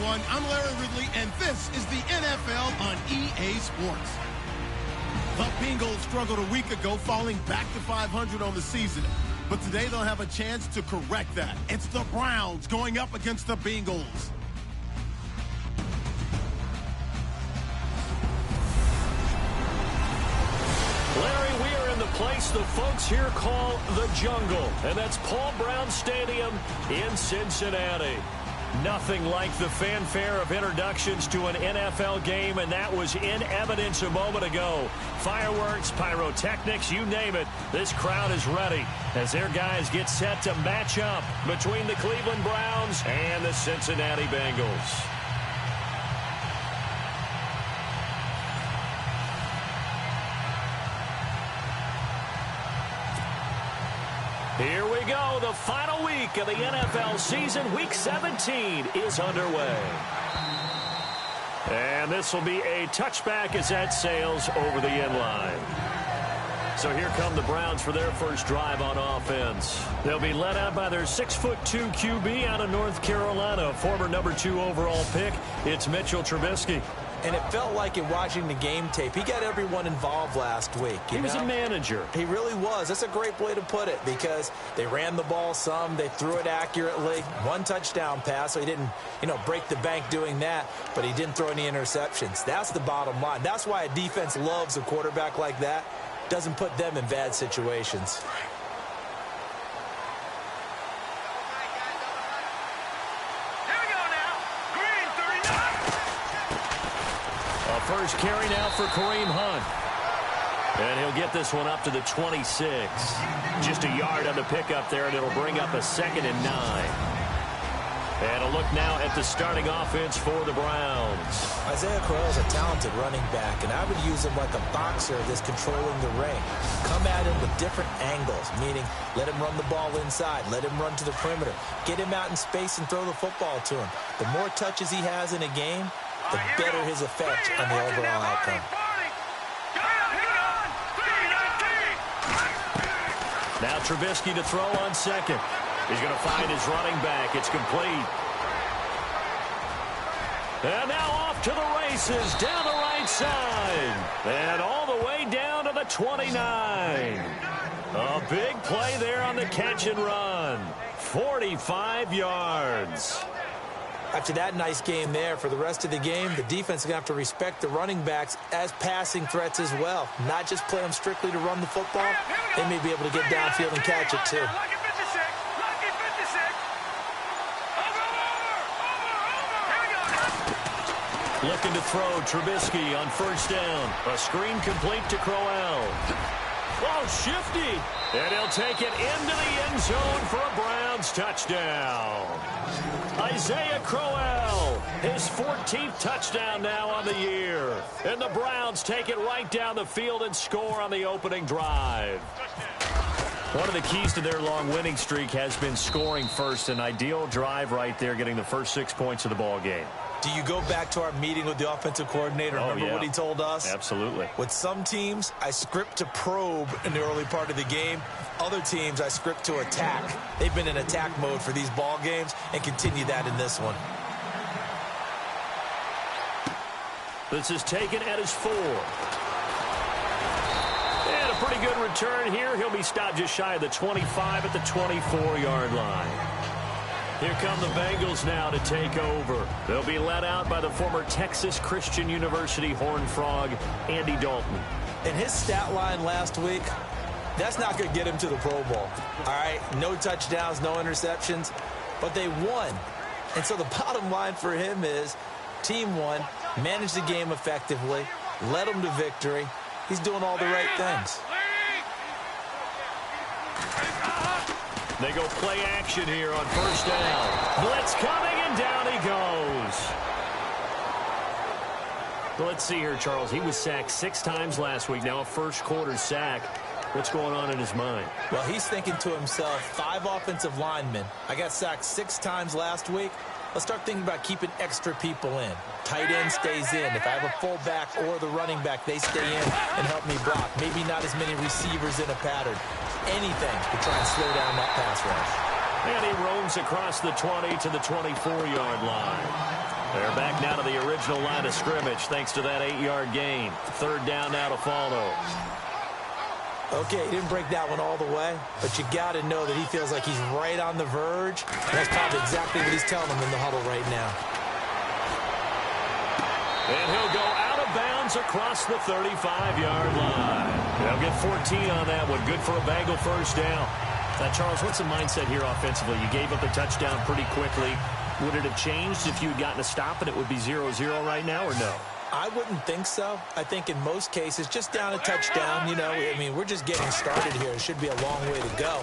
everyone. I'm Larry Ridley, and this is the NFL on EA Sports. The Bengals struggled a week ago, falling back to 500 on the season. But today they'll have a chance to correct that. It's the Browns going up against the Bengals. Larry, we are in the place the folks here call the Jungle, and that's Paul Brown Stadium in Cincinnati. Nothing like the fanfare of introductions to an NFL game, and that was in evidence a moment ago. Fireworks, pyrotechnics, you name it. This crowd is ready as their guys get set to match up between the Cleveland Browns and the Cincinnati Bengals. Here we go. The final week of the NFL season. Week 17 is underway. And this will be a touchback as that sails over the end line. So here come the Browns for their first drive on offense. They'll be led out by their 6'2" QB out of North Carolina, former number 2 overall pick. It's Mitchell Trubisky. And it felt like in watching the game tape, he got everyone involved last week. He was a manager. He really was. That's a great way to put it because they ran the ball some. They threw it accurately. 1 touchdown pass, so he didn't, break the bank doing that, but he didn't throw any interceptions. That's the bottom line. That's why a defense loves a quarterback like that. Doesn't put them in bad situations. First carry now for Kareem Hunt. And he'll get this one up to the 26. Just a yard on the pickup there, and it'll bring up a 2nd and 9. And a look now at the starting offense for the Browns. Isaiah Crowell is a talented running back, and I would use him like a boxer that's controlling the ring. Come at him with different angles, meaning let him run the ball inside, let him run to the perimeter, get him out in space and throw the football to him. The more touches he has in a game, the better his effect on the overall outcome. Now Trubisky to throw on second. He's going to find his running back. It's complete. And now off to the races down the right side. And all the way down to the 29. A big play there on the catch and run. 45 yards. After that nice game there, for the rest of the game, the defense is going to have to respect the running backs as passing threats as well. Not just play them strictly to run the football. They may be able to get downfield and catch it too. Looking to throw Trubisky on first down. A screen complete to Crowell. Oh, shifty. And he'll take it into the end zone for a Browns touchdown. Isaiah Crowell, his 14th touchdown now on the year. And the Browns take it right down the field and score on the opening drive. One of the keys to their long winning streak has been scoring first. An ideal drive right there, getting the first 6 points of the ball game. Do you go back to our meeting with the offensive coordinator? Remember what he told us? Absolutely. With some teams, I script to probe in the early part of the game. Other teams, I script to attack. They've been in attack mode for these ball games and continue that in this one. This is taken at his 4. And a pretty good return here. He'll be stopped just shy of the 25 at the 24-yard line. Here come the Bengals now to take over. They'll be led out by the former Texas Christian University Horned Frog, Andy Dalton. In his stat line last week, that's not going to get him to the Pro Bowl. All right, no touchdowns, no interceptions, but they won. And so the bottom line for him is team won, managed the game effectively, led them to victory. He's doing all the right things. They go play action here on first down. Blitz coming, and down he goes. Well, let's see here, Charles. He was sacked 6 times last week. Now a first-quarter sack. What's going on in his mind? Well, he's thinking to himself, 5 offensive linemen. I got sacked 6 times last week. Let's start thinking about keeping extra people in. Tight end stays in. If I have a fullback or the running back, they stay in and help me block. Maybe not as many receivers in a pattern. Anything to try and slow down that pass rush. And he roams across the 20 to the 24-yard line. They're back now to the original line of scrimmage thanks to that 8-yard gain. Third down now to follow. Okay, he didn't break that one all the way, but you got to know that he feels like he's right on the verge. And that's probably exactly what he's telling him in the huddle right now. And he'll go out of bounds across the 35-yard line. They'll get 14 on that one. Good for a Bengal first down. Now, Charles, what's the mindset here offensively? You gave up a touchdown pretty quickly. Would it have changed if you had gotten a stop and it would be 0-0 right now, or no? I wouldn't think so. I think in most cases, just down a touchdown, you know, I mean, we're just getting started here. It should be a long way to go.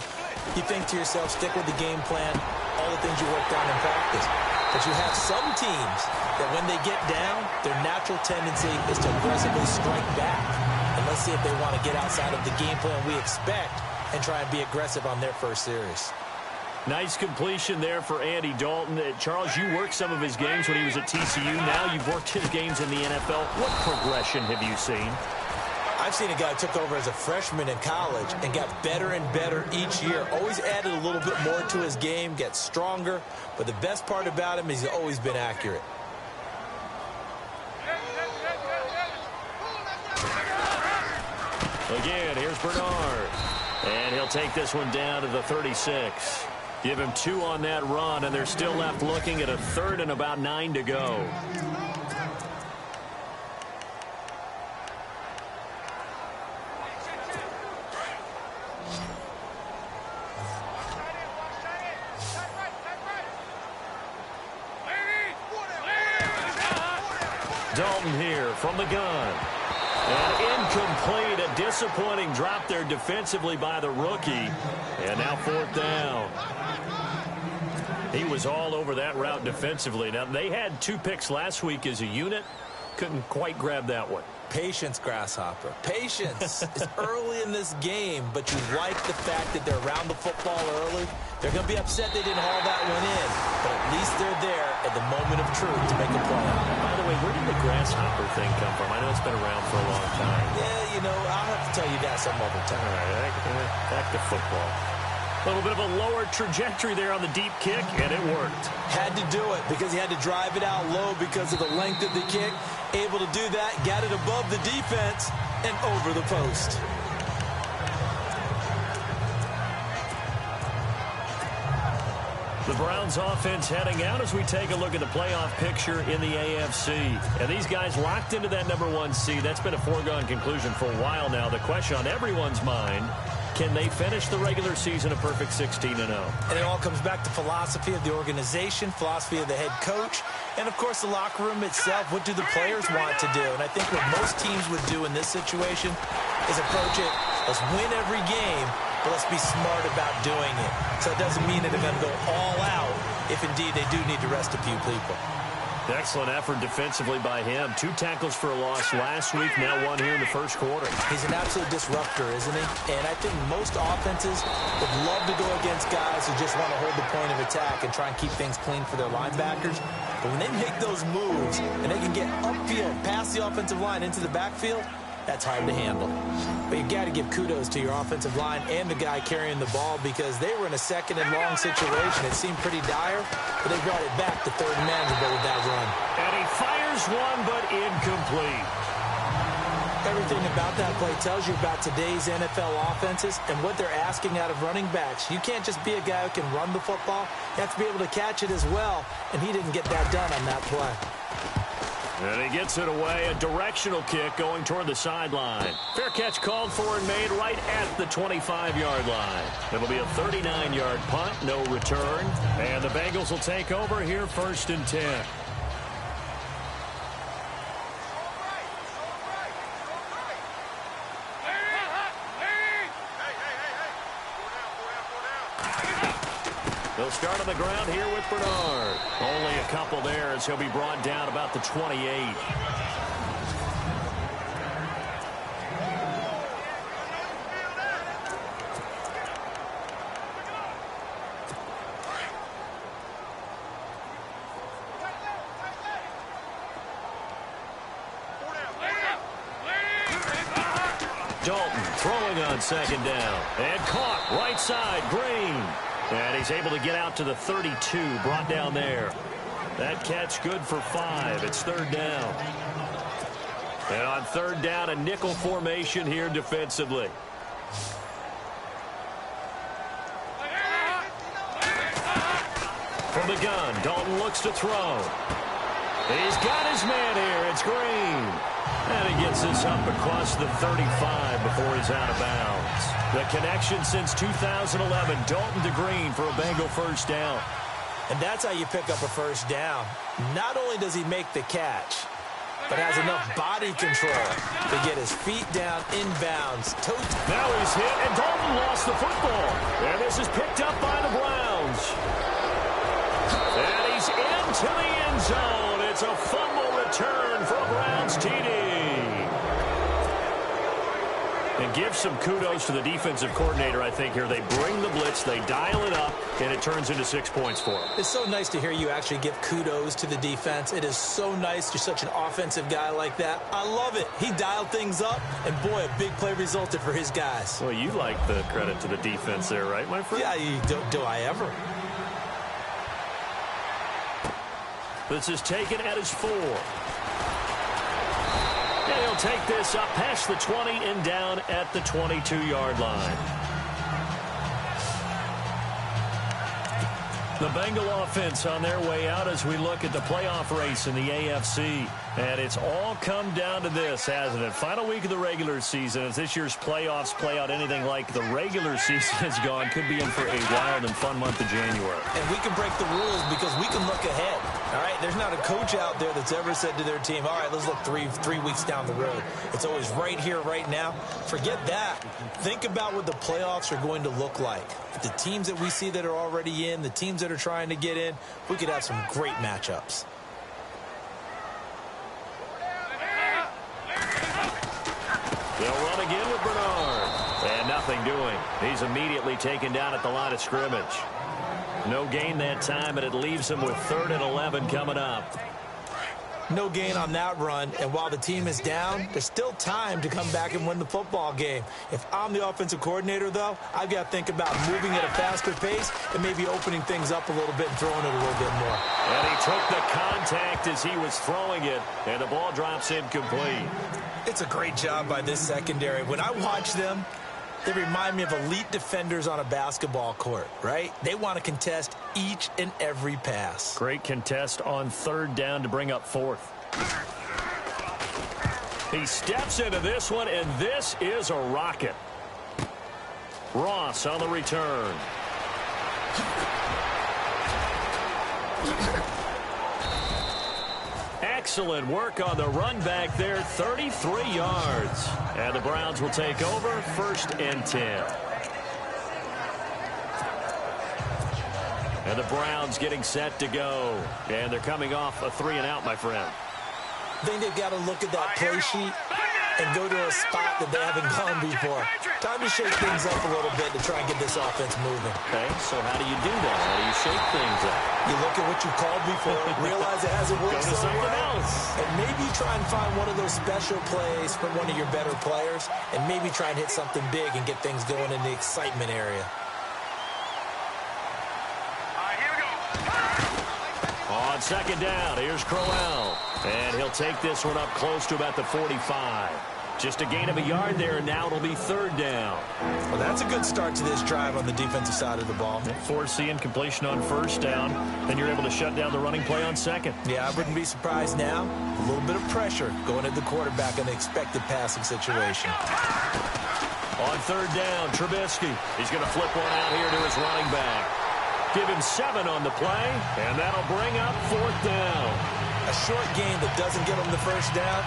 You think to yourself, stick with the game plan, all the things you worked on in practice. But you have some teams that when they get down, their natural tendency is to aggressively strike back. And let's see if they want to get outside of the game plan we expect and try and be aggressive on their first series. Nice completion there for Andy Dalton. Charles, you worked some of his games when he was at TCU. Now you've worked his games in the NFL. What progression have you seen? I've seen a guy who took over as a freshman in college and got better and better each year. Always added a little bit more to his game, gets stronger. But the best part about him is he's always been accurate. Again, here's Bernard. And he'll take this one down to the 36. Give him 2 on that run, and they're still left looking at a third and about 9 to go. Dalton here from the gun. And incomplete, a disappointing drop there defensively by the rookie. And now 4th down. He was all over that route defensively. Now, they had 2 picks last week as a unit. Couldn't quite grab that one. Patience, Grasshopper. Patience. It's early in this game, but you like the fact that they're around the football early. They're going to be upset they didn't haul that one in, but at least they're there at the moment of truth to make a play. By the way, where did the Grasshopper thing come from? I know it's been around for a long time. Yeah, you know, I'll have to tell you that some other time. All right, back to football. A little bit of a lower trajectory there on the deep kick, and it worked. Had to do it because he had to drive it out low because of the length of the kick. Able to do that, got it above the defense and over the post. The Browns offense heading out as we take a look at the playoff picture in the AFC. And these guys locked into that #1 seed. That's been a foregone conclusion for a while now. The question on everyone's mind, can they finish the regular season a perfect 16-0? And it all comes back to philosophy of the organization, philosophy of the head coach, and, of course, the locker room itself. What do the players want to do? And I think what most teams would do in this situation is approach it, let's win every game, but let's be smart about doing it. So it doesn't mean that they're going to go all out if, indeed, they do need to rest a few people. Excellent effort defensively by him. 2 tackles for a loss last week, now 1 here in the first quarter. He's an absolute disruptor, isn't he? And I think most offenses would love to go against guys who just want to hold the point of attack and try and keep things clean for their linebackers. But when they make those moves and they can get upfield, past the offensive line into the backfield, that's hard to handle. But you got to give kudos to your offensive line and the guy carrying the ball because they were in a 2nd and long situation. It seemed pretty dire, but they brought it back to 3rd and manageable with that run. And he fires one, but incomplete. Everything about that play tells you about today's NFL offenses and what they're asking out of running backs. You can't just be a guy who can run the football. You have to be able to catch it as well, and he didn't get that done on that play. And he gets it away, a directional kick going toward the sideline. Fair catch called for and made right at the 25-yard line. It'll be a 39-yard punt, no return. And the Bengals will take over here 1st and 10. They'll start on the ground here with Bernard. Only a couple there as he'll be brought down about the 28. Dalton throwing on 2nd down. And caught right side, Green. And he's able to get out to the 32, brought down there. That catch good for 5. It's third down. And on third down, a nickel formation here defensively. From the gun, Dalton looks to throw. He's got his man here. It's Green. And he gets this up across the 35 before he's out of bounds. The connection since 2011, Dalton to Green for a Bengal first down. And that's how you pick up a first down. Not only does he make the catch, but has enough body control to get his feet down inbounds. Now he's hit, and Dalton lost the football. And this is picked up by the Browns. And he's into the end zone. It's a fumble return for a Browns TD. And give some kudos to the defensive coordinator, I think, here. They bring the blitz, they dial it up, and it turns into 6 points for them. It's so nice to hear you actually give kudos to the defense. It is so nice. You're such an offensive guy like that. I love it. He dialed things up, and boy, a big play resulted for his guys. Well, you like the credit to the defense there, right, my friend? Yeah, do I ever? This is taken at his 4. And he'll take this up past the 20 and down at the 22-yard line. The Bengal offense on their way out as we look at the playoff race in the AFC. And it's all come down to this, hasn't it? Final week of the regular season. As this year's playoffs play out anything like the regular season has gone, could be in for a wild and fun month of January. And we can break the rules because we can look ahead. All right, there's not a coach out there that's ever said to their team, all right, let's look three weeks down the road. It's always right here, right now. Forget that. Think about what the playoffs are going to look like. The teams that we see that are already in, the teams that are trying to get in, we could have some great matchups. They'll run again with Bernard. And nothing doing. He's immediately taken down at the line of scrimmage. No gain that time, and it leaves him with 3rd and 11 coming up. No gain on that run, and while the team is down, there's still time to come back and win the football game. If I'm the offensive coordinator, though, I've got to think about moving at a faster pace and maybe opening things up a little bit and throwing it a little bit more. And he took the contact as he was throwing it, and the ball drops incomplete. It's a great job by this secondary. When I watch them, they remind me of elite defenders on a basketball court, right? They want to contest each and every pass. Great contest on 3rd down to bring up 4th. He steps into this one, and this is a rocket. Ross on the return. Excellent work on the run back there, 33 yards. And the Browns will take over, 1st and 10. And the Browns getting set to go. And they're coming off a 3-and-out, my friend. I think they've got to look at that play sheet and go to a spot that they haven't gone before. Time to shake things up a little bit to try and get this offense moving. Okay, so how do you do that? How do you shake things up? You look at what you called before, realize it hasn't worked Go to something else. And maybe try and find one of those special plays from one of your better players, and maybe try and hit something big and get things going in the excitement area. On 2nd down, here's Crowell. And he'll take this one up close to about the 45. Just a gain of a yard there, and now it'll be 3rd down. Well, that's a good start to this drive on the defensive side of the ball. Forcing completion on 1st down. Then you're able to shut down the running play on 2nd. Yeah, I wouldn't be surprised now. A little bit of pressure going at the quarterback in the expected passing situation. On 3rd down, Trubisky. He's going to flip one out here to his running back. Give him 7 on the play, and that'll bring up 4th down. A short gain that doesn't get them the 1st down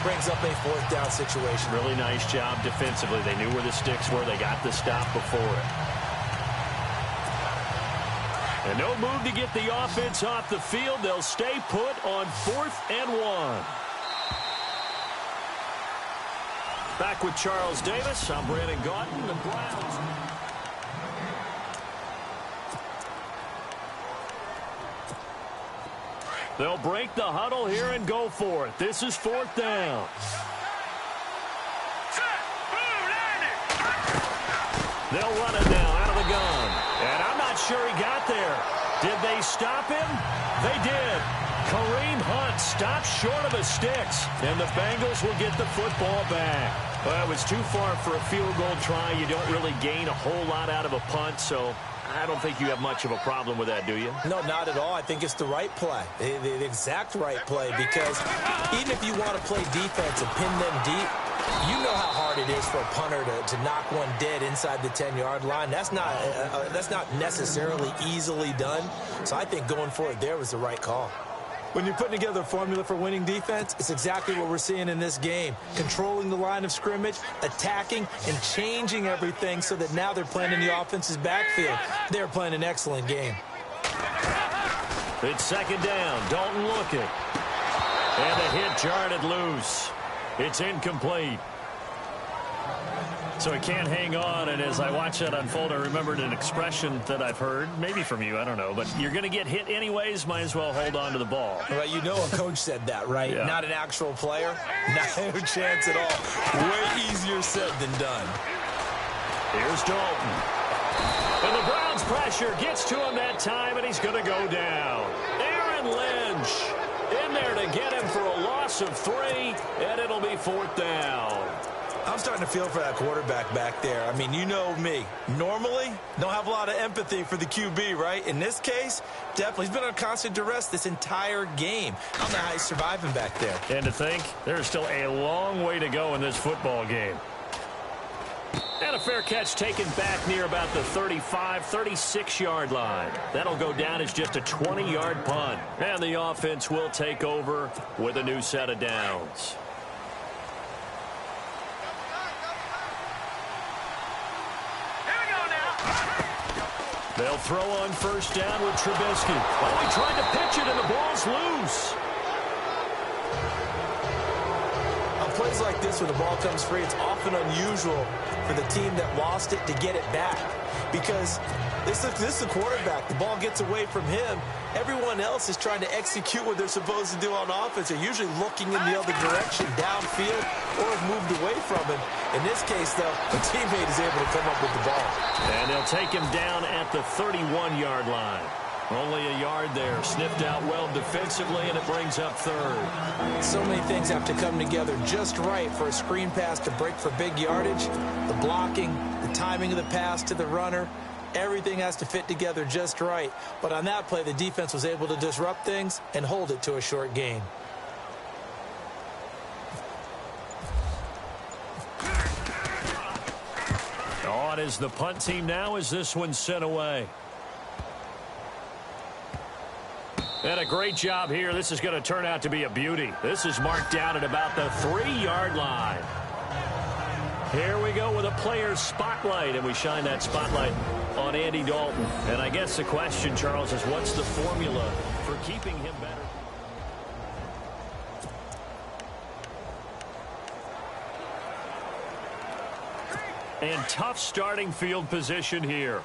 brings up a 4th down situation. Really nice job defensively. They knew where the sticks were. They got the stop before it. And no move to get the offense off the field. They'll stay put on 4th and 1. Back with Charles Davis. I'm Brandon Gaudin. The Browns. They'll break the huddle here and go for it. This is 4th down. They'll run it now out of the gun. And I'm not sure he got there. Did they stop him? They did. Kareem Hunt stopped short of his sticks, and the Bengals will get the football back. Well, it was too far for a field goal try. You don't really gain a whole lot out of a punt, so I don't think you have much of a problem with that, do you? No, not at all. I think it's the right play, the exact right play, because even if you want to play defense and pin them deep, you know how hard it is for a punter to knock one dead inside the 10-yard line. That's not necessarily easily done. So I think going for it there was the right call. When you're putting together a formula for winning defense, it's exactly what we're seeing in this game. Controlling the line of scrimmage, attacking, and changing everything so that now they're playing in the offense's backfield. They're playing an excellent game. It's second down. Dalton looking. And the hit jarred it loose. It's incomplete. So he can't hang on, and as I watch that unfold, I remembered an expression that I've heard, maybe from you, I don't know, but you're going to get hit anyways, might as well hold on to the ball. Well, you know a coach said that, right? Yeah. Not an actual player. No chance at all. Way easier said than done. Here's Dalton. And the Browns' pressure gets to him that time, and he's going to go down. Aaron Lynch in there to get him for a loss of 3, and it'll be 4th down. I'm starting to feel for that quarterback back there. I mean, you know me. Normally, don't have a lot of empathy for the QB, right? In this case, definitely. He's been on constant duress this entire game. I don't know how he's surviving back there. And to think, there's still a long way to go in this football game. And a fair catch taken back near about the 35, 36-yard line. That'll go down as just a 20-yard punt. And the offense will take over with a new set of downs. They'll throw on first down with Trubisky. Oh, he tried to pitch it, and the ball's loose. On plays like this, when the ball comes free, it's often unusual for the team that lost it to get it back. Because this is the quarterback. The ball gets away from him. Everyone else is trying to execute what they're supposed to do on offense. They're usually looking in the other direction, downfield, or have moved away from him. In this case, though, the teammate is able to come up with the ball. And they'll take him down at the 31-yard line. Only a yard there. Sniffed out well defensively, and it brings up 3rd. So many things have to come together just right for a screen pass to break for big yardage. The blocking, the timing of the pass to the runner, everything has to fit together just right. But on that play, the defense was able to disrupt things and hold it to a short gain. On is the punt team now as this one's sent away. And a great job here. This is going to turn out to be a beauty. This is marked down at about the 3-yard line. Here we go with a player's spotlight, and we shine that spotlight on Andy Dalton. And I guess the question, Charles, is what's the formula for keeping him better? And tough starting field position here.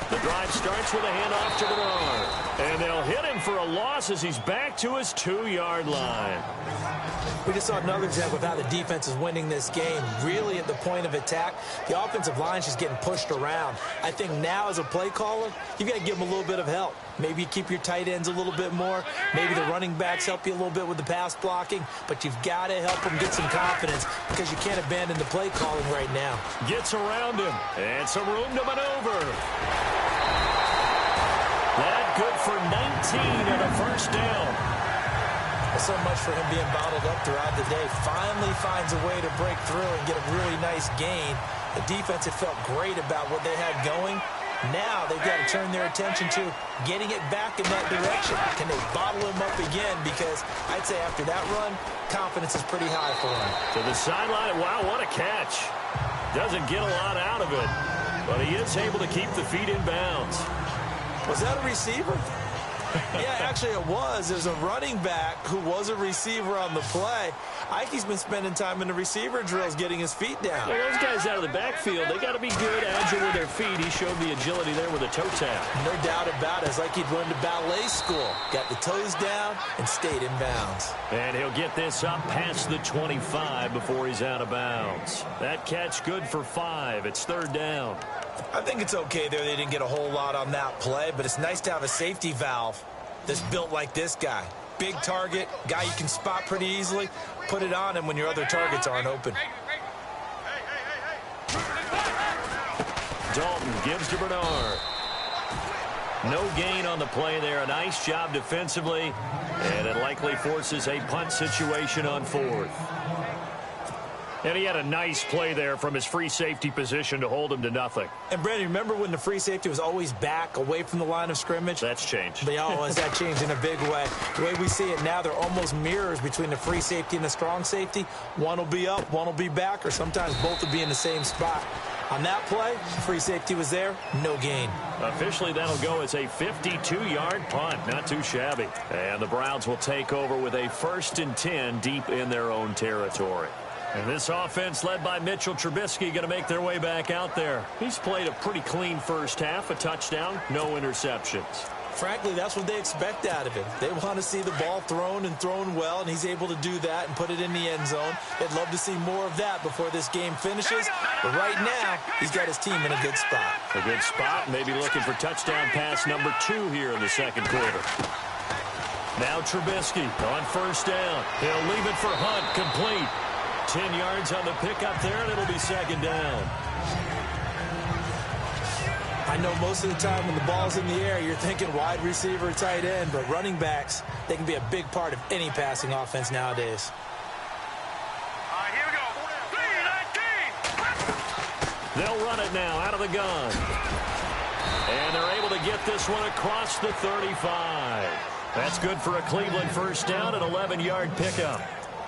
The drive starts with a handoff to Bernard. And they'll hit him for a loss as he's back to his 2-yard line. We just saw another example of how the defense is winning this game. Really at the point of attack, the offensive line's just getting pushed around. I think now as a play caller, you've got to give them a little bit of help. Maybe you keep your tight ends a little bit more. Maybe the running backs help you a little bit with the pass blocking. But you've got to help them get some confidence because you can't abandon the play calling right now. Gets around him. And some room to maneuver. That good for 19 and a first down. So much for him being bottled up throughout the day. Finally finds a way to break through and get a really nice gain. The defense had felt great about what they had going. Now they've got to turn their attention to getting it back in that direction. Can they bottle him up again? Because I'd say after that run, confidence is pretty high for him. To the sideline. Wow, what a catch. Doesn't get a lot out of it. But he is able to keep the feet in bounds. Was that a receiver? Yeah, actually it was. There's a running back who was a receiver on the play. Ikey's been spending time in the receiver drills getting his feet down. Well, those guys out of the backfield, they got to be good, agile with their feet. He showed the agility there with a toe tap. No doubt about it. It's like he'd run to ballet school. Got the toes down and stayed in bounds. And he'll get this up past the 25 before he's out of bounds. That catch good for 5. It's 3rd down. I think it's okay there. They didn't get a whole lot on that play, but it's nice to have a safety valve that's built like this guy. Big target, guy you can spot pretty easily. Put it on him when your other targets aren't open. Dalton gives to Bernard. No gain on the play there. A nice job defensively, and it likely forces a punt situation on 4th. And he had a nice play there from his free safety position to hold him to nothing. And, Brandon, remember when the free safety was always back, away from the line of scrimmage? That's changed. But, has that changed in a big way? The way we see it now, they're almost mirrors between the free safety and the strong safety. One will be up, one will be back, or sometimes both will be in the same spot. On that play, free safety was there, no gain. Officially, that'll go as a 52-yard punt. Not too shabby. And the Browns will take over with a 1st and 10 deep in their own territory. And this offense led by Mitchell Trubisky going to make their way back out there. He's played a pretty clean first half, a touchdown, no interceptions. Frankly, that's what they expect out of him. They want to see the ball thrown and thrown well, and he's able to do that and put it in the end zone. They'd love to see more of that before this game finishes. But right now, he's got his team in a good spot. A good spot, maybe looking for touchdown pass number 2 here in the 2nd quarter. Now Trubisky on 1st down. He'll leave it for Hunt, complete. 10 yards on the pickup there, and it'll be 2nd down. I know most of the time when the ball's in the air, you're thinking wide receiver, tight end, but running backs, they can be a big part of any passing offense nowadays. Here we go. 3-19. They'll run it now out of the gun. And they're able to get this one across the 35. That's good for a Cleveland 1st down, an 11-yard pickup.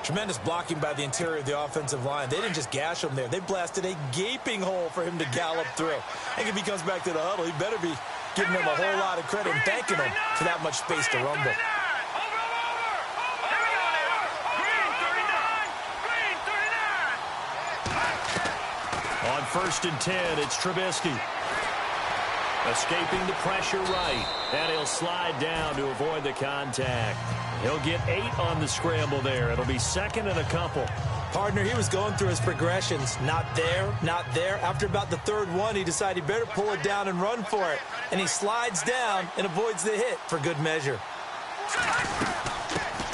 Tremendous blocking by the interior of the offensive line. They didn't just gash him there. They blasted a gaping hole for him to gallop through. And if he comes back to the huddle, he better be giving them a whole lot of credit and thanking them for that much space to rumble. On 1st and 10, it's Trubisky. Escaping the pressure right. And he'll slide down to avoid the contact. He'll get 8 on the scramble there. It'll be 2nd and a couple. Partner, he was going through his progressions. Not there, not there. After about the 3rd one, he decided he better pull it down and run for it. And he slides down and avoids the hit for good measure.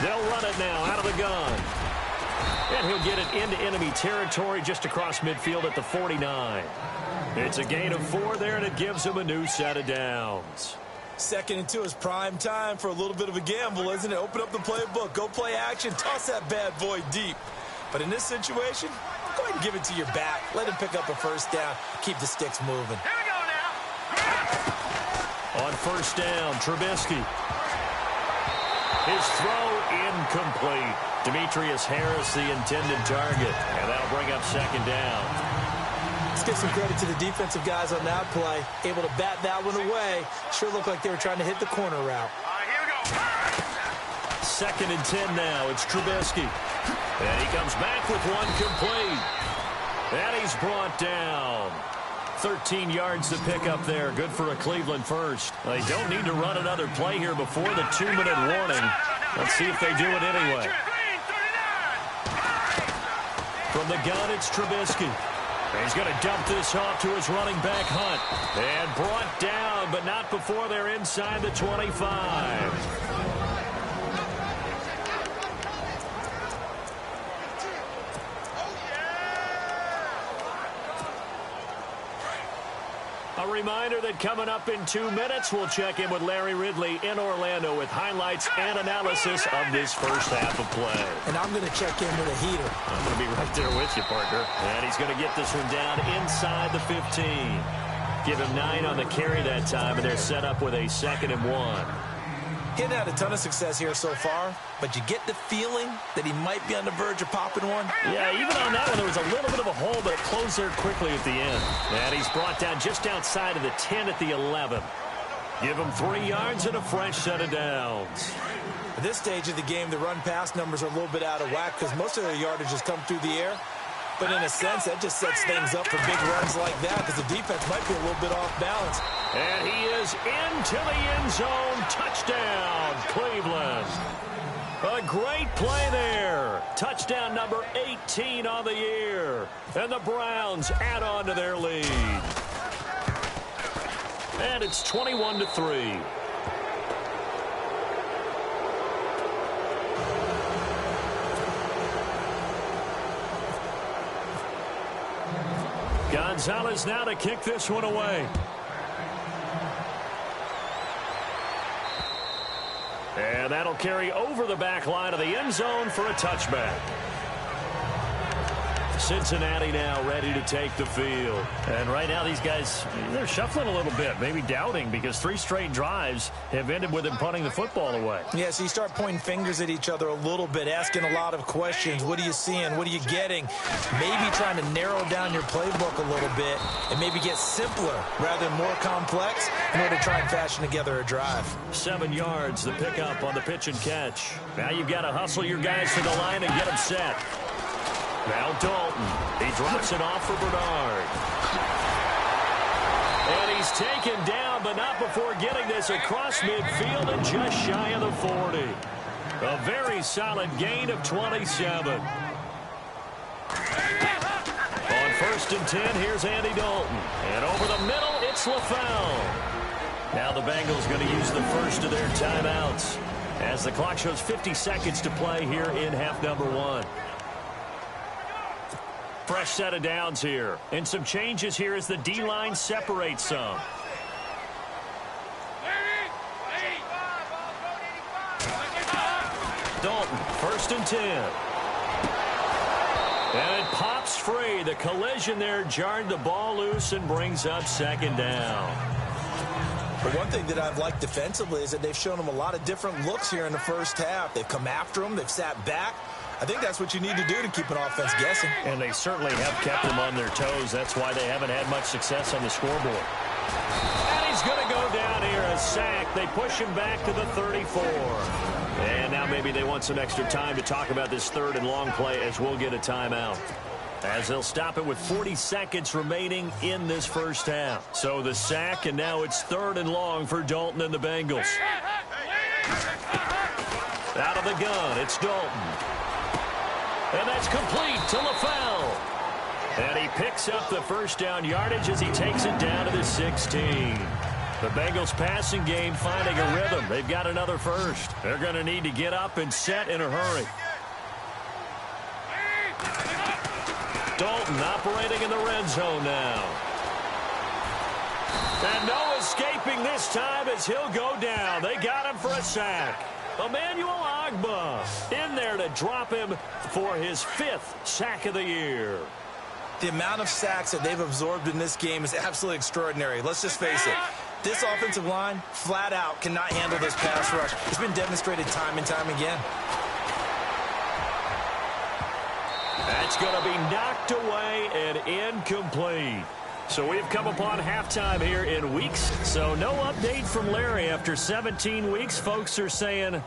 They'll run it now out of the gun. And he'll get it into enemy territory just across midfield at the 49. It's a gain of 4 there, and it gives him a new set of downs. 2nd and 2 is prime time for a little bit of a gamble, isn't it? Open up the playbook, go play action, toss that bad boy deep. But in this situation, go ahead and give it to your back. Let him pick up a 1st down, keep the sticks moving. Here we go now. On 1st down, Trubisky. His throw incomplete. Demetrius Harris, the intended target. And that'll bring up 2nd down. Let's give some credit to the defensive guys on that play. Able to bat that one away. Sure looked like they were trying to hit the corner route. Here we go. 2nd and 10 now. It's Trubisky. And he comes back with one complete. And he's brought down. 13 yards to pick up there. Good for a Cleveland 1st. They don't need to run another play here before the 2-minute warning. Let's see if they do it anyway. From the gun, it's Trubisky. He's going to dump this off to his running back, Hunt. And brought down, but not before they're inside the 25. A reminder that coming up in 2 minutes, we'll check in with Larry Ridley in Orlando with highlights and analysis of this first half of play. And I'm going to check in with a heater. I'm going to be right there with you, partner. And he's going to get this one down inside the 15. Give him 9 on the carry that time, and they're set up with a 2nd and 1. He hadn't had a ton of success here so far, but you get the feeling that he might be on the verge of popping one. Yeah, even on that one, there was a little bit of a hole, but it closed there quickly at the end. And he's brought down just outside of the 10 at the 11. Give him 3 yards and a fresh set of downs. At this stage of the game, the run-pass numbers are a little bit out of whack because most of their yardage has come through the air. But in a sense, that just sets things up for big runs like that because the defense might be a little bit off balance. And he is into the end zone. Touchdown, Cleveland. A great play there. Touchdown number 18 on the year. And the Browns add on to their lead. And it's 21-3. Gonzalez now to kick this one away. And that'll carry over the back line of the end zone for a touchback. Cincinnati now ready to take the field. And right now these guys, they're shuffling a little bit, maybe doubting, because 3 straight drives have ended with them punting the football away. Yeah, so you start pointing fingers at each other a little bit, asking a lot of questions. What are you seeing? What are you getting? Maybe trying to narrow down your playbook a little bit and maybe get simpler rather than more complex in order to try and fashion together a drive. 7 yards, the pickup on the pitch and catch. Now you've got to hustle your guys to the line and get them set. Now Dalton. He drops it off for Bernard. And he's taken down, but not before getting this across midfield and just shy of the 40. A very solid gain of 27. On 1st and 10, here's Andy Dalton. And over the middle, it's LaFell. Now the Bengals going to use the first of their timeouts as the clock shows 50 seconds to play here in half number 1. Fresh set of downs here. And some changes here as the D-line separates some. Dalton, 1st and 10. And it pops free. The collision there jarred the ball loose and brings up 2nd down. But one thing that I've liked defensively is that they've shown them a lot of different looks here in the first half. They've come after them. They've sat back. I think that's what you need to do to keep an offense guessing. And they certainly have kept them on their toes. That's why they haven't had much success on the scoreboard. And he's going to go down here, a sack. They push him back to the 34. And now maybe they want some extra time to talk about this 3rd and long play as we'll get a timeout. As they'll stop it with 40 seconds remaining in this first half. So the sack, and now it's 3rd and long for Dalton and the Bengals. Out of the gun, it's Dalton. And that's complete to LaFell. And he picks up the first down yardage as he takes it down to the 16. The Bengals passing game finding a rhythm. They've got another first. They're going to need to get up and set in a hurry. Dalton operating in the red zone now. And no escaping this time as he'll go down. They got him for a sack. Emmanuel Ogbah in there to drop him for his 5th sack of the year. The amount of sacks that they've absorbed in this game is absolutely extraordinary. Let's just face it. This offensive line, flat out, cannot handle this pass rush. It's been demonstrated time and time again. That's going to be knocked away and incomplete. So we've come upon halftime here in weeks. So no update from Larry after 17 weeks. Folks are saying,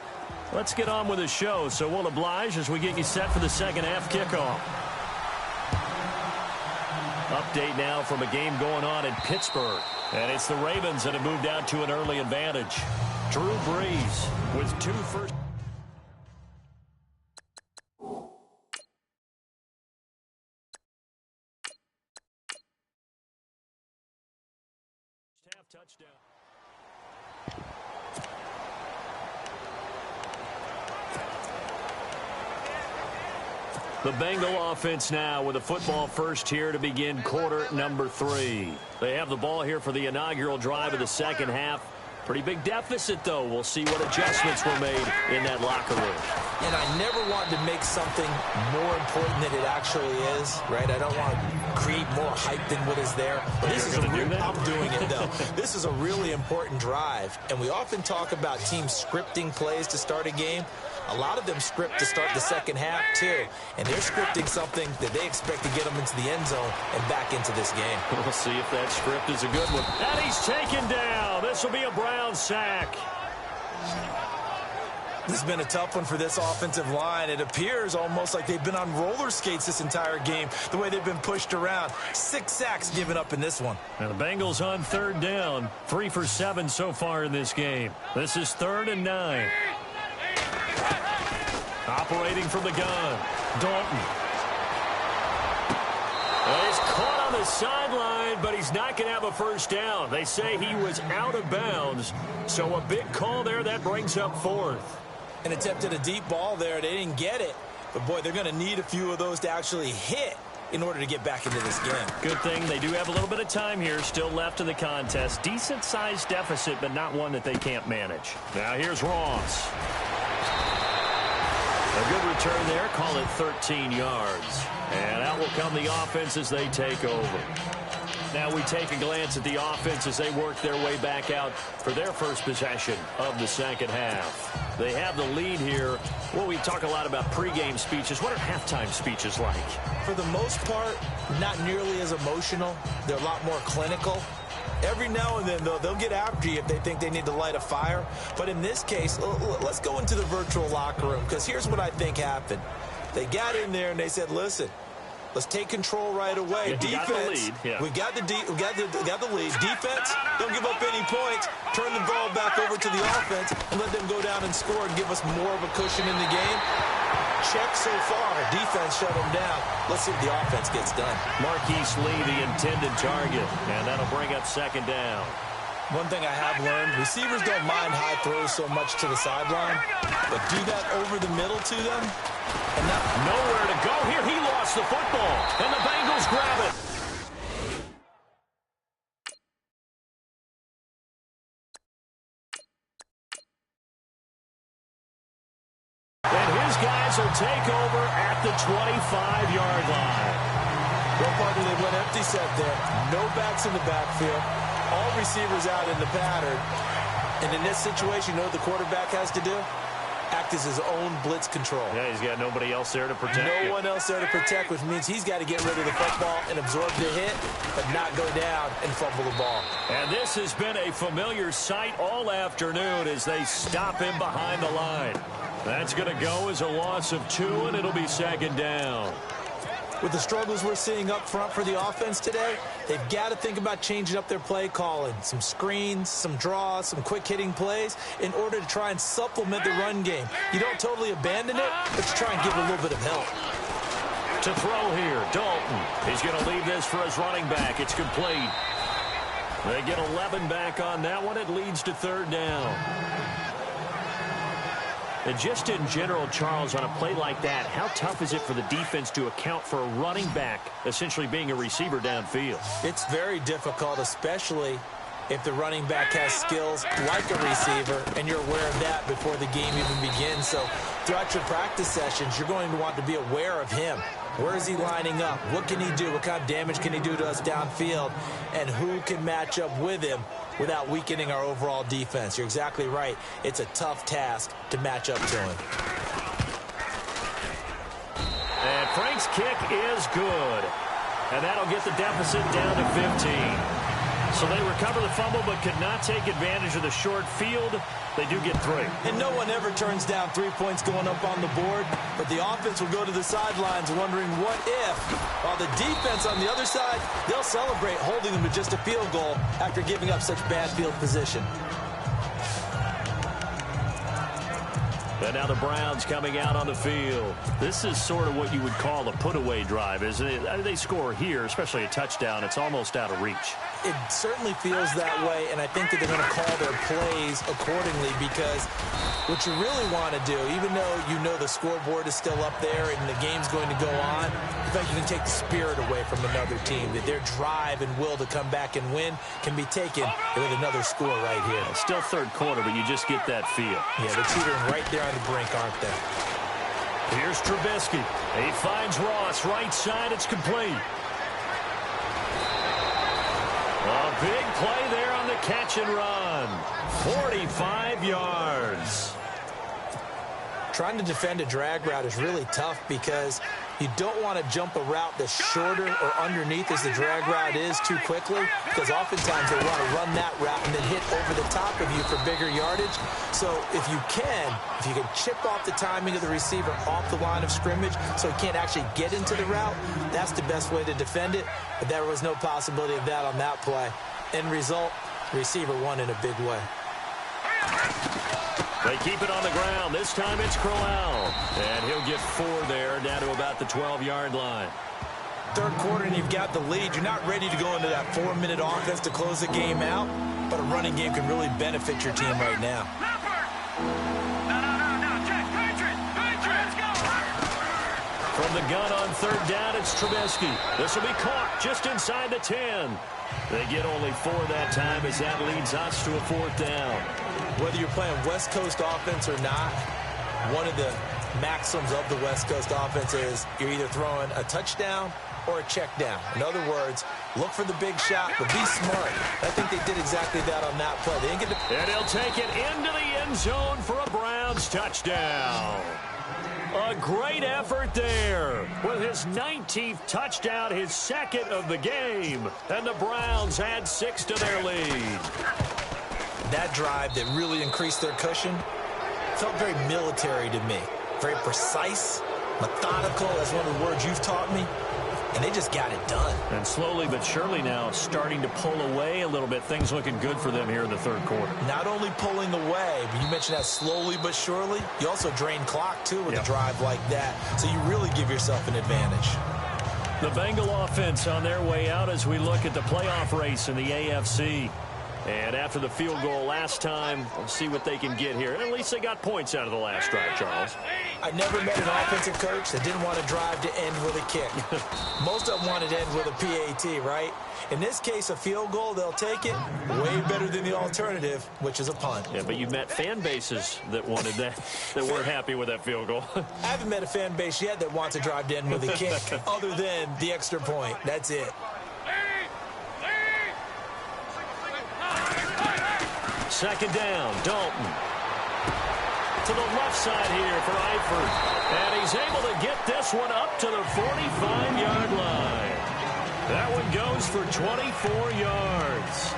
let's get on with the show. So we'll oblige as we get you set for the second half kickoff. Update now from a game going on in Pittsburgh. And it's the Ravens that have moved out to an early advantage. Drew Brees with 2 first. Half touchdown. The Bengal offense now with a football first here to begin quarter number 3. They have the ball here for the inaugural drive of the second half. Pretty big deficit, though. We'll see what adjustments were made in that locker room. And I never want to make something more important than it actually is, right? I don't want to create more hype than what is there. But this is gonna do that? I'm doing it, though. This is a really important drive, and we often talk about teams scripting plays to start a game. A lot of them script to start the second half, too, and they're scripting something that they expect to get them into the end zone and back into this game. We'll see if that script is a good one. And he's taken down. This will be a Brown sack. This has been a tough one for this offensive line. It appears almost like they've been on roller skates this entire game, the way they've been pushed around. 6 sacks given up in this one. And the Bengals on third down. 3 for 7 so far in this game. This is 3rd and 9. Operating from the gun, Dalton. He's caught on the sideline, but he's not going to have a first down. They say he was out of bounds, so a big call there. That brings up 4th. And attempted a deep ball there. They didn't get it. But, boy, they're going to need a few of those to actually hit in order to get back into this game. Good thing they do have a little bit of time here still left in the contest. Decent-sized deficit, but not one that they can't manage. Now here's Ross. A good return there. Call it 13 yards. And out will come the offense as they take over. Now we take a glance at the offense as they work their way back out for their first possession of the second half. They have the lead here. Well, we talk a lot about pregame speeches. What are halftime speeches like? For the most part, not nearly as emotional. They're a lot more clinical. Every now and then, though, they'll get after you if they think they need to light a fire. But in this case, let's go into the virtual locker room, because here's what I think happened. They got in there and they said, listen, let's take control right away. Yeah, defense, we got the lead. Defense, don't give up any points. Turn the ball back over to the offense and let them go down and score and give us more of a cushion in the game. Check so far. Defense shut them down. Let's see if the offense gets done. Marquise Lee, the intended target, and that'll bring up 2nd down. One thing I have learned, receivers don't mind high throws so much to the sideline, but do that over the middle to them. And nowhere to go here. He lost the football, and the Bengals grab it. And his guys will take over at the 25-yard line. Well, partner, they went empty set there. No backs in the backfield. All receivers out in the pattern. And in this situation, you know what the quarterback has to do? Act as his own blitz control. Yeah, he's got nobody else there to protect. No one else there to protect, which means he's got to get rid of the football and absorb the hit, but not go down and fumble the ball. And this has been a familiar sight all afternoon as they stop him behind the line. That's going to go as a loss of 2, and it'll be 2nd down. With the struggles we're seeing up front for the offense today, they've got to think about changing up their play calling. Some screens, some draws, some quick-hitting plays in order to try and supplement the run game. You don't totally abandon it, but you try and give it a little bit of help. To throw here, Dalton. He's going to leave this for his running back. It's complete. They get 11 back on that one. It leads to 3rd down. And just in general, Charles, on a play like that, how tough is it for the defense to account for a running back essentially being a receiver downfield? It's very difficult, especially if the running back has skills like a receiver, and you're aware of that before the game even begins. So throughout your practice sessions, you're going to want to be aware of him. Where is he lining up? What can he do? What kind of damage can he do to us downfield? And who can match up with him without weakening our overall defense? You're exactly right. It's a tough task to match up to him. And Frank's kick is good. And that'll get the deficit down to 15. So they recover the fumble but could not take advantage of the short field. They do get 3. And no one ever turns down 3 points going up on the board, but the offense will go to the sidelines wondering what if. While the defense on the other side, they'll celebrate holding them to just a field goal after giving up such bad field position. And now the Browns coming out on the field. This is sort of what you would call a put-away drive, isn't it? I mean, they score here, especially a touchdown. It's almost out of reach. It certainly feels that way, and I think that they're going to call their plays accordingly, because what you really want to do, even though you know the scoreboard is still up there and the game's going to go on, I think you can take the spirit away from another team, that their drive and will to come back and win can be taken with another score right here. It's still third quarter, but you just get that feel. Yeah, they're teetering right there on the brink, aren't they? Here's Trubisky. He finds Ross. Right side, it's complete. A big play there on catch and run. 45 yards. Trying to defend a drag route is really tough because you don't want to jump a route that's shorter or underneath as the drag route is too quickly, because oftentimes they want to run that route and then hit over the top of you for bigger yardage. So if you can chip off the timing of the receiver off the line of scrimmage so he can't actually get into the route, that's the best way to defend it. But there was no possibility of that on that play. End result, receiver won in a big way. They keep it on the ground. This time it's Crowell. And he'll get 4 there, down to about the 12-yard line. Third quarter and you've got the lead. You're not ready to go into that 4-minute offense to close the game out, but a running game can really benefit your team right now. From the gun on third down, it's Trubisky. This will be caught just inside the 10. They get only 4 that time as that leads us to a 4th down. Whether you're playing West Coast offense or not, one of the maxims of the West Coast offense is you're either throwing a touchdown or a check down. In other words, look for the big shot, but be smart. I think they did exactly that on that play. They didn't get the... And he'll take it into the end zone for a Browns touchdown. A great effort there with his 19th touchdown, his 2nd of the game. And the Browns add 6 to their lead. That drive that really increased their cushion felt very military to me. Very precise, methodical, that's one of the words you've taught me. And they just got it done. And slowly but surely now starting to pull away a little bit. Things looking good for them here in the third quarter. Not only pulling away, but you mentioned that slowly but surely. You also drain clock, too, with a drive like that. So you really give yourself an advantage. The Bengal offense on their way out as we look at the playoff race in the AFC. And after the field goal last time, we'll see what they can get here. At least they got points out of the last drive, Charles. I never met an offensive coach that didn't want to drive to end with a kick. Most of them wanted to end with a PAT, right? In this case, a field goal, they'll take it. Way better than the alternative, which is a punt. Yeah, but you met fan bases that wanted that, that weren't happy with that field goal. I haven't met a fan base yet that wants to drive to end with a kick, other than the extra point. That's it. Second down, Dalton. To the left side here for Eifert. And he's able to get this one up to the 45-yard line. That one goes for 24 yards.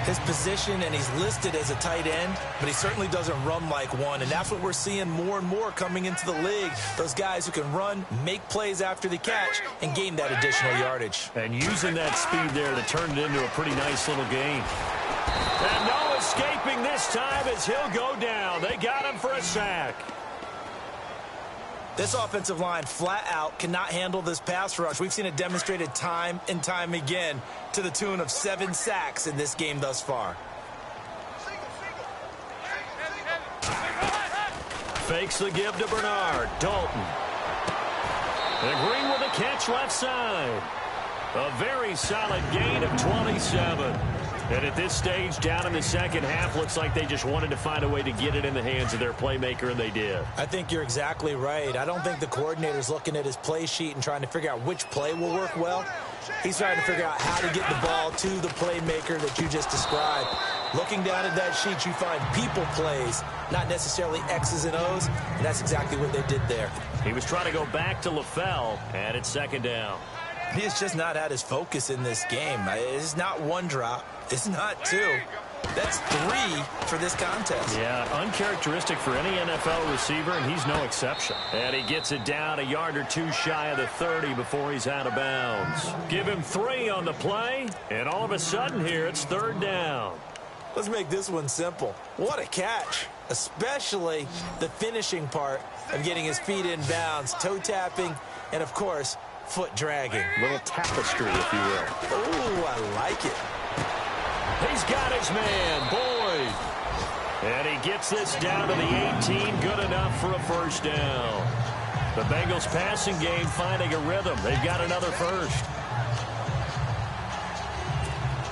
His position, and he's listed as a tight end, but he certainly doesn't run like one. And that's what we're seeing more and more coming into the league. Those guys who can run, make plays after the catch, and gain that additional yardage. And using that speed there to turn it into a pretty nice little game. And no escaping this time as he'll go down. They got him for a sack. This offensive line flat out cannot handle this pass rush. We've seen it demonstrated time and time again to the tune of 7 sacks in this game thus far. Fakes the give to Bernard. Dalton. And Green with a catch left side. A very solid gain of 27. And at this stage, down in the second half, looks like they just wanted to find a way to get it in the hands of their playmaker, and they did. I think you're exactly right. I don't think the coordinator's looking at his play sheet and trying to figure out which play will work well. He's trying to figure out how to get the ball to the playmaker that you just described. Looking down at that sheet, you find people plays, not necessarily X's and O's, and that's exactly what they did there. He was trying to go back to LaFell, and it's second down. He has just not had his focus in this game. It's not one drop. It's not 2. That's 3 for this contest. Yeah, uncharacteristic for any NFL receiver, and he's no exception. And he gets it down a yard or 2 shy of the 30 before he's out of bounds. Give him 3 on the play, and all of a sudden here it's third down. Let's make this one simple. What a catch, especially the finishing part of getting his feet in bounds, toe tapping, and of course, foot dragging. Little tapestry, if you will. Oh, I like it. He's got his man, Boyd. And he gets this down to the 18, good enough for a first down. The Bengals passing game finding a rhythm. They've got another first.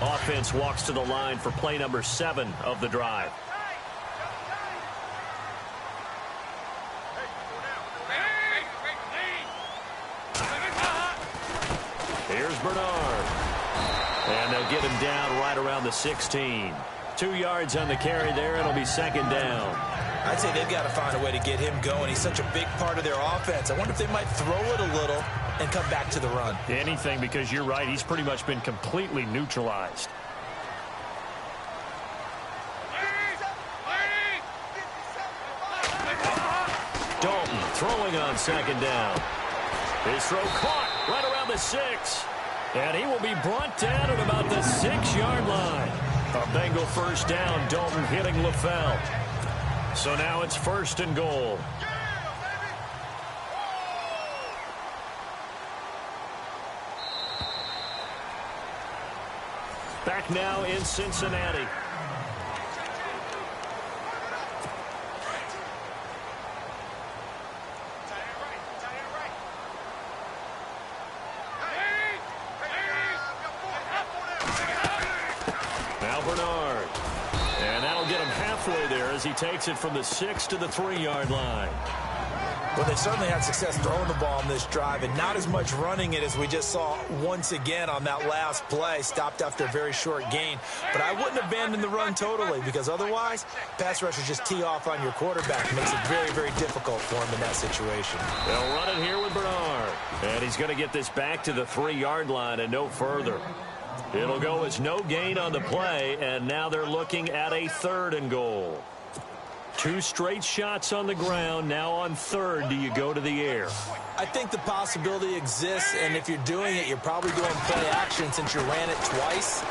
Offense walks to the line for play number 7 of the drive. Here's Bernard. And they'll get him down right around the 16. 2 yards on the carry there. It'll be second down. I'd say they've got to find a way to get him going. He's such a big part of their offense. I wonder if they might throw it a little and come back to the run. Anything, because you're right. He's pretty much been completely neutralized. Dalton throwing on second down. His throw caught right around the 6. And he will be brought down at about the 6-yard line. A Bengal first down. Dalton hitting LaFell. So now it's first and goal. Back now in Cincinnati. He takes it from the 6 to the 3-yard line. Well, they certainly had success throwing the ball on this drive and not as much running it as we just saw once again on that last play. Stopped after a very short gain. But I wouldn't abandon the run totally, because otherwise, pass rushers just tee off on your quarterback. It makes it very, very difficult for him in that situation. They'll run it here with Bernard. And he's going to get this back to the 3-yard line and no further. It'll go as no gain on the play, and now they're looking at a 3rd and goal. 2 straight shots on the ground. Now on 3rd, do you go to the air? I think the possibility exists, and if you're doing it, you're probably doing play action since you ran it twice.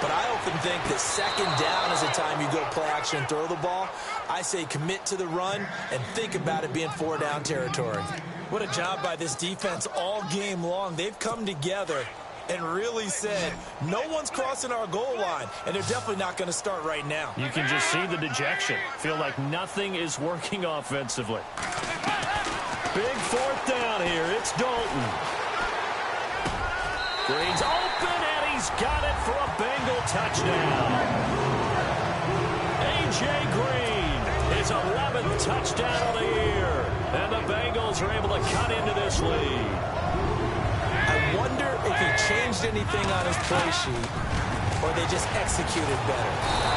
But I often think that second down is the time you go play action and throw the ball. I say commit to the run and think about it being 4-down territory. What a job by this defense all game long. They've come together and really said, no one's crossing our goal line, and they're definitely not going to start right now. You can just see the dejection. Feel like nothing is working offensively. Big 4th down here. It's Dalton. Green's open, and he's got it for a Bengal touchdown. A.J. Green, his 11th touchdown of the year, and the Bengals are able to cut into this lead. I wonder if he changed anything on his play sheet or they just executed better.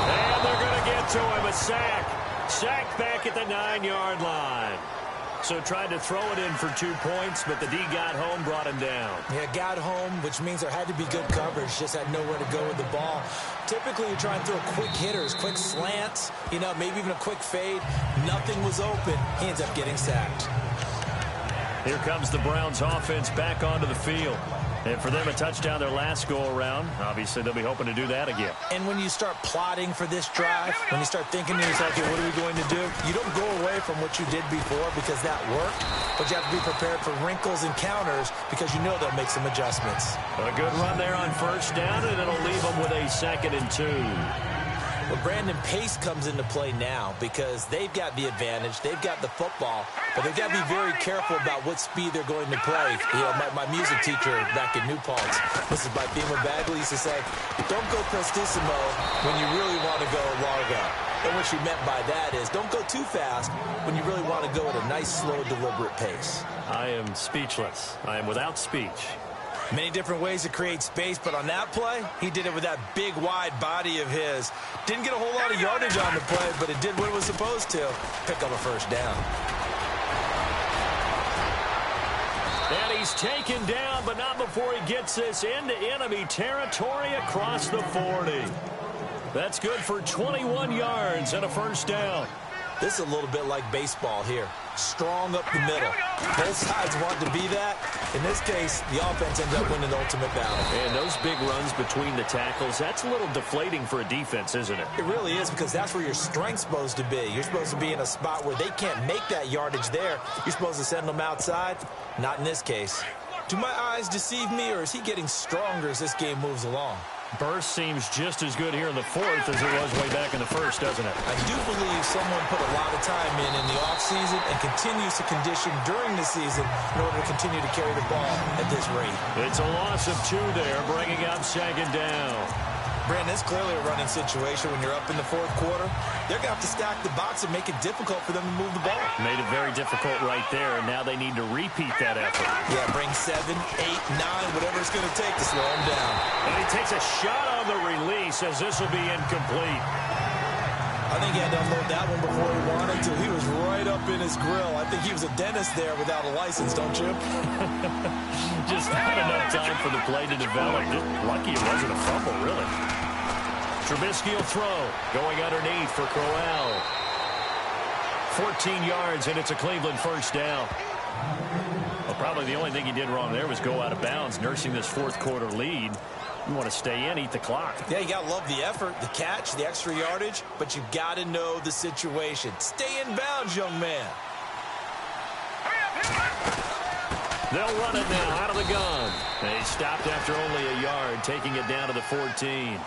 And they're going to get to him. A sack. Sack back at the 9-yard line. So tried to throw it in for 2 points, but the D got home, brought him down. Yeah, got home, which means there had to be good coverage. Just had nowhere to go with the ball. Typically, you try and throw quick hitters, quick slants, maybe even a quick fade. Nothing was open. He ends up getting sacked. Here comes the Browns offense back onto the field. And for them, a touchdown their last go-around. Obviously, they'll be hoping to do that again. And when you start plotting for this drive, when you start thinking to yourself, okay, what are we going to do? You don't go away from what you did before because that worked, but you have to be prepared for wrinkles and counters because you know they'll make some adjustments. A good run there on first down, and it'll leave them with a 2nd and 2. Well, Brandon, pace comes into play now because they've got the advantage. They've got the football, but they've got to be very careful about what speed they're going to play. My music teacher back in New Paltz, Mrs. Bythema Bagley, used to say, don't go prestissimo when you really want to go largo. And what she meant by that is don't go too fast when you really want to go at a nice, slow, deliberate pace. I am speechless. I am without speech. Many different ways to create space, but on that play, he did it with that big, wide body of his. Didn't get a whole lot of yardage on the play, but it did what it was supposed to. Pick up a first down. And he's taken down, but not before he gets this into enemy territory across the 40. That's good for 21 yards and a first down. This is a little bit like baseball here. Strong up the middle. Both sides want to be that. In this case, the offense ends up winning the ultimate battle. And those big runs between the tackles, that's a little deflating for a defense, isn't it? It really is, because that's where your strength's supposed to be. You're supposed to be in a spot where they can't make that yardage there. You're supposed to send them outside. Not in this case. Do my eyes deceive me, or is he getting stronger as this game moves along? Burst seems just as good here in the 4th as it was way back in the 1st, doesn't it? I do believe someone put a lot of time in the offseason and continues to condition during the season in order to continue to carry the ball at this rate. It's a loss of 2 there, bringing up 2nd down. Brandon, it's clearly a running situation when you're up in the 4th quarter. They're going to have to stack the box and make it difficult for them to move the ball. Made it very difficult right there, and now they need to repeat that effort. Yeah, bring 7, 8, 9, whatever it's going to take to slow them down. And he takes a shot on the release, as this will be incomplete. I think he had to unload that one before he wanted to. He was right up in his grill. I think he was a dentist there without a license, don't you? Just not enough time for the play to develop. Just lucky it wasn't a fumble, really. Trubisky will throw. Going underneath for Crowell. 14 yards, and it's a Cleveland first down. Well, probably the only thing he did wrong there was go out of bounds, nursing this fourth quarter lead. You want to stay in, eat the clock. Yeah, you got to love the effort, the catch, the extra yardage, but you got to know the situation. Stay in bounds, young man. They'll run it now out of the gun. They stopped after only a yard, taking it down to the 14.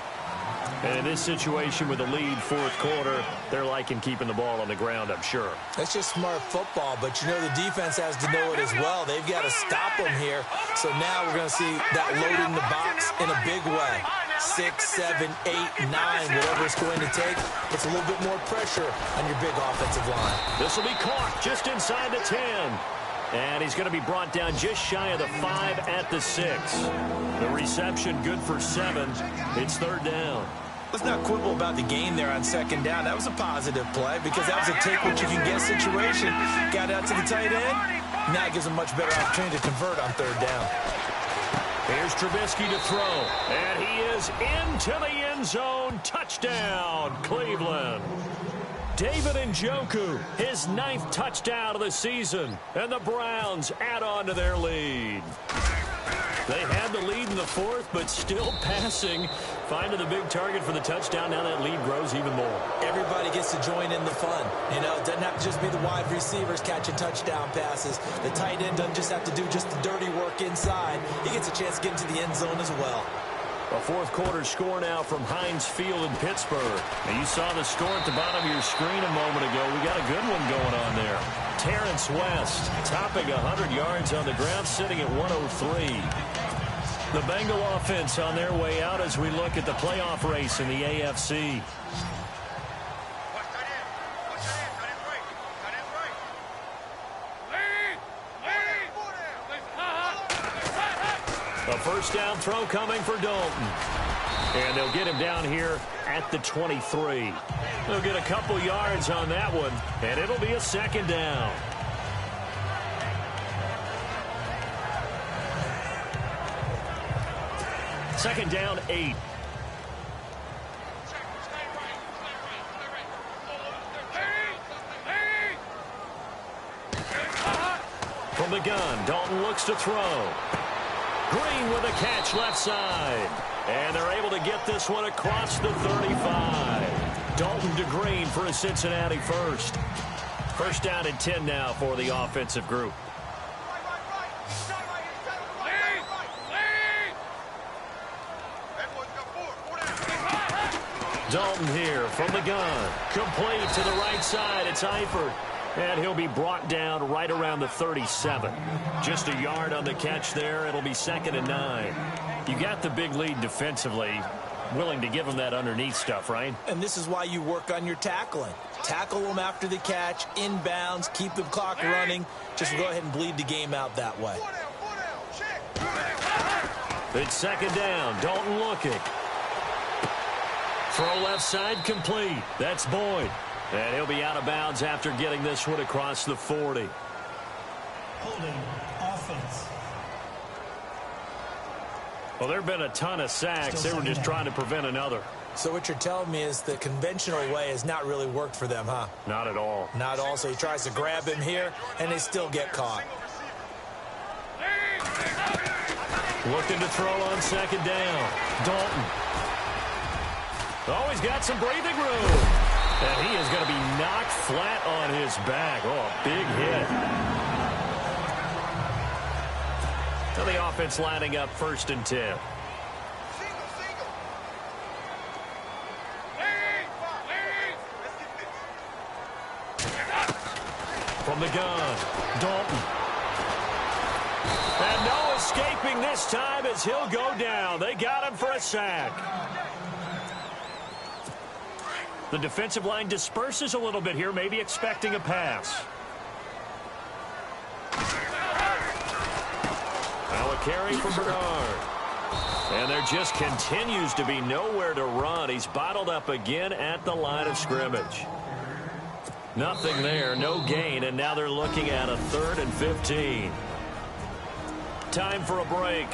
And in this situation with the lead fourth quarter, they're liking keeping the ball on the ground, I'm sure. That's just smart football, but you know the defense has to know it as well. They've got to stop them here. So now we're going to see that loading the box in a big way. 6, 7, 8, 9, whatever it's going to take. It's a little bit more pressure on your big offensive line. This will be caught just inside the 10. And he's going to be brought down just shy of the 5 at the 6. The reception good for 7. It's third down. Let's not quibble about the gain there on second down. That was a positive play because that was a take-what-you-can-get situation. Got out to the tight end. Now it gives a much better opportunity to convert on third down. Here's Trubisky to throw. And he is into the end zone. Touchdown, Cleveland. David Njoku, his 9th touchdown of the season. And the Browns add on to their lead. They had the lead in the fourth, but still passing. Finding the big target for the touchdown. Now that lead grows even more. Everybody gets to join in the fun. You know, it doesn't have to just be the wide receivers catching touchdown passes. The tight end doesn't just have to do just the dirty work inside. He gets a chance to get into the end zone as well. A fourth quarter score now from Heinz Field in Pittsburgh. And you saw the score at the bottom of your screen a moment ago. We got a good one going on there. Terrence West topping 100 yards on the ground, sitting at 103. The Bengal offense on their way out as we look at the playoff race in the AFC. A first down throw coming for Dalton. And they'll get him down here at the 23. They'll get a couple yards on that one, and it'll be a second down. Second down, 8. From the gun, Dalton looks to throw. Green with a catch left side. And they're able to get this one across the 35. Dalton to Green for a Cincinnati first. First down and 10 now for the offensive group. Dalton here from the gun. Complete to the right side. It's Eifert. And he'll be brought down right around the 37. Just a yard on the catch there. It'll be second and 9. You got the big lead defensively. Willing to give them that underneath stuff, right? And this is why you work on your tackling. Tackle them after the catch, inbounds, keep the clock running. Just go ahead and bleed the game out that way. It's second down. Dalton looking. Throw left side complete. That's Boyd. And he'll be out of bounds after getting this one across the 40. Holding offense. Well, there have been a ton of sacks. They were just trying to prevent another. So what you're telling me is the conventional way has not really worked for them, huh? Not at all. Not at all. So he tries to grab him here, and they still get caught. Looking to throw on second down. Dalton. Oh, he's got some breathing room. And he is going to be knocked flat on his back. Oh, a big hit. So the offense lining up first and 10. From the gun, Dalton. And no escaping this time as he'll go down. They got him for a sack. The defensive line disperses a little bit here, maybe expecting a pass. Now a carry from Bernard. And there just continues to be nowhere to run. He's bottled up again at the line of scrimmage. Nothing there, no gain, and now they're looking at a 3rd and 15. Time for a break.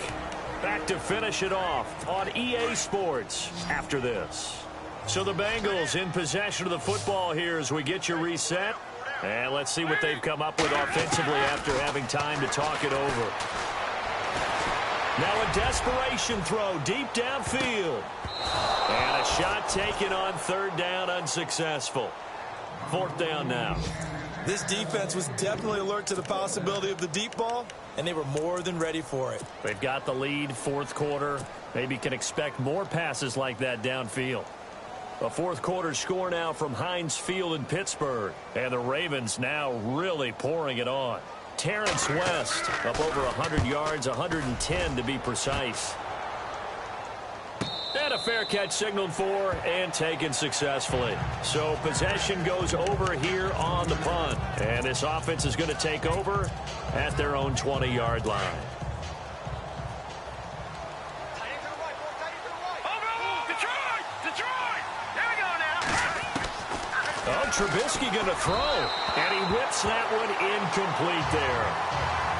Back to finish it off on EA Sports after this. So the Bengals in possession of the football here as we get you reset. And let's see what they've come up with offensively after having time to talk it over. Now a desperation throw deep downfield. And a shot taken on 3rd down, unsuccessful. 4th down now. This defense was definitely alert to the possibility of the deep ball, and they were more than ready for it. They've got the lead, 4th quarter. Maybe can expect more passes like that downfield. A 4th quarter score now from Heinz Field in Pittsburgh. And the Ravens now really pouring it on. Terrence West up over 100 yards, 110 to be precise. And a fair catch signaled for and taken successfully. So possession goes over here on the punt. And this offense is going to take over at their own 20-yard line. Oh, Trubisky going to throw. And he whips that one incomplete there.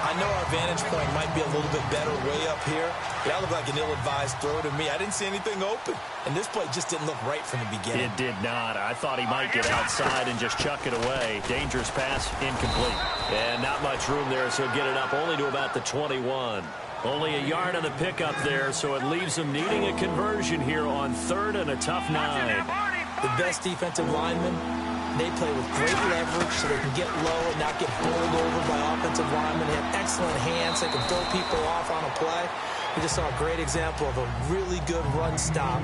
I know our vantage point might be a little bit better way up here, but that looked like an ill-advised throw to me. I didn't see anything open, and this play just didn't look right from the beginning. It did not. I thought he might get outside and just chuck it away. Dangerous pass, incomplete. And not much room there, so get it up only to about the 21. Only a yard on the pickup there, so it leaves them needing a conversion here on 3rd and a tough 9. The best defensive linemen, they play with great leverage so they can get low and not get bowled over by offensive linemen. They have excellent hands. They can throw people off on a play. We just saw a great example of a really good run stop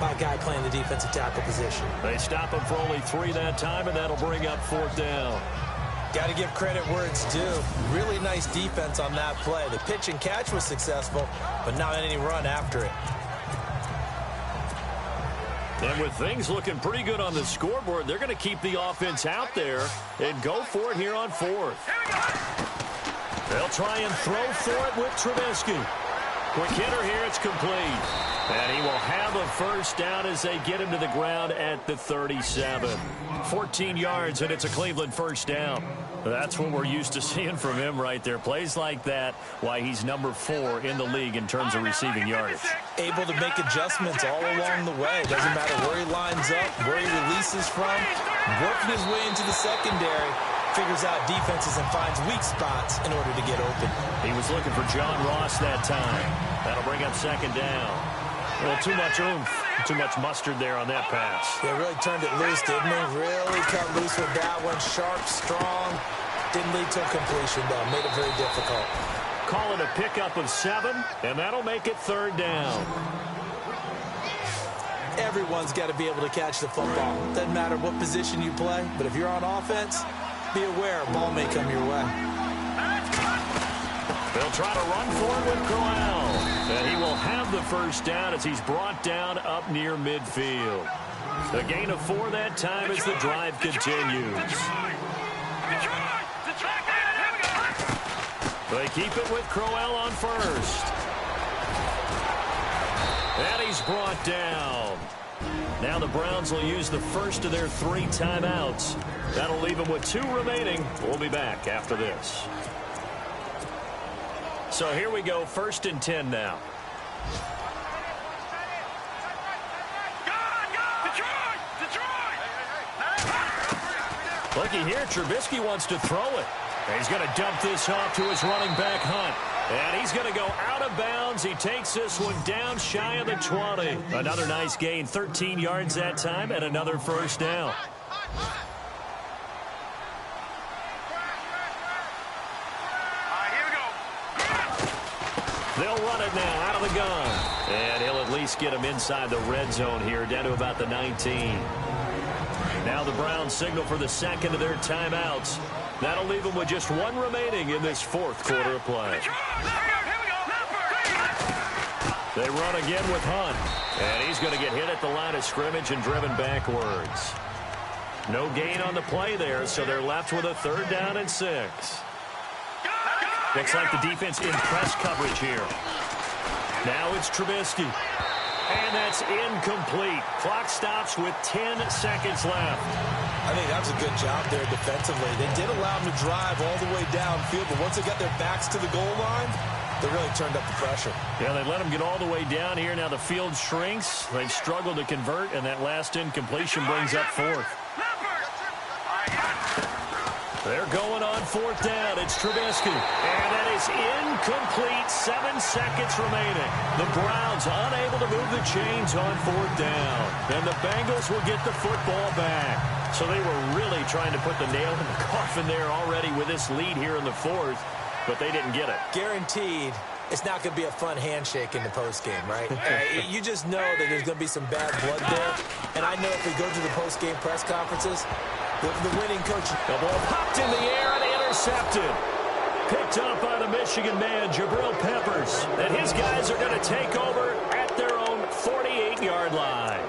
by a guy playing the defensive tackle position. They stop him for only 3 that time, and that'll bring up 4th down. Got to give credit where it's due. Really nice defense on that play. The pitch and catch was successful, but not any run after it. And with things looking pretty good on the scoreboard, they're going to keep the offense out there and go for it here on 4th. They'll try and throw for it with Trubisky. Quick hitter here, it's complete. And he will have a 1st down as they get him to the ground at the 37. 14 yards, and it's a Cleveland 1st down. That's what we're used to seeing from him right there. Plays like that, why he's number 4 in the league in terms of receiving yardage. Able to make adjustments all along the way. Doesn't matter where he lines up, where he releases from. Working his way into the secondary. Figures out defenses and finds weak spots in order to get open. He was looking for John Ross that time. That'll bring up 2nd down. Well, too much oomph, too much mustard there on that pass. Yeah, really turned it loose, didn't he? Really cut loose with that one. Sharp, strong. Didn't lead to a completion, though. Made it very difficult. Call it a pickup of 7, and that'll make it 3rd down. Everyone's got to be able to catch the football. Doesn't matter what position you play, but if you're on offense, be aware a ball may come your way. They'll try to run for it with Crowell. And he will have the 1st down as he's brought down up near midfield. The gain of 4 that time as the drive continues. They keep it with Crowell on 1st. And he's brought down. Now the Browns will use the 1st of their 3 timeouts. That'll leave them with 2 remaining. We'll be back after this. So here we go, 1st and 10 now. Looky here, Trubisky wants to throw it. And he's going to dump this off to his running back, Hunt. And he's going to go out of bounds. He takes this one down shy of the 20. Another nice gain, 13 yards that time, and another 1st down. They'll run it now out of the gun. And he'll at least get him inside the red zone here, down to about the 19. Now the Browns signal for the 2nd of their timeouts. That'll leave them with just 1 remaining in this 4th quarter of play. They run again with Hunt. And he's going to get hit at the line of scrimmage and driven backwards. No gain on the play there, so they're left with a 3rd down and 6. Looks like the defense in press coverage here. Now it's Trubisky. And that's incomplete. Clock stops with 10 seconds left. I think that was a good job there defensively. They did allow them to drive all the way downfield, but once they got their backs to the goal line, they really turned up the pressure. Yeah, they let them get all the way down here. Now the field shrinks. They've struggled to convert, and that last incompletion brings up fourth. They're going on fourth down. It's Trubisky. And that is incomplete. 7 seconds remaining. The Browns unable to move the chains on fourth down. And the Bengals will get the football back. So they were really trying to put the nail in the coffin there already with this lead here in the fourth, but they didn't get it. Guaranteed. It's not going to be a fun handshake in the postgame, right? You just know that there's going to be some bad blood there. And I know if we go to the postgame press conferences, the winning coach. The ball popped in the air and intercepted. Picked up by the Michigan man, Jabril Peppers. And his guys are going to take over at their own 48-yard line.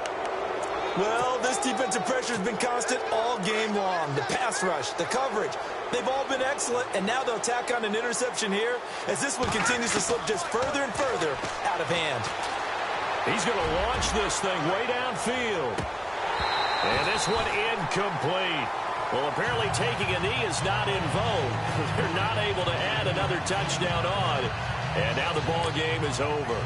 Well, this defensive pressure has been constant all game long. The pass rush, the coverage, they've all been excellent, and now they'll tack on an interception here as this one continues to slip just further and further out of hand. He's going to launch this thing way downfield. And this one incomplete. Well, apparently taking a knee is not in vogue. They're not able to add another touchdown on. And now the ball game is over.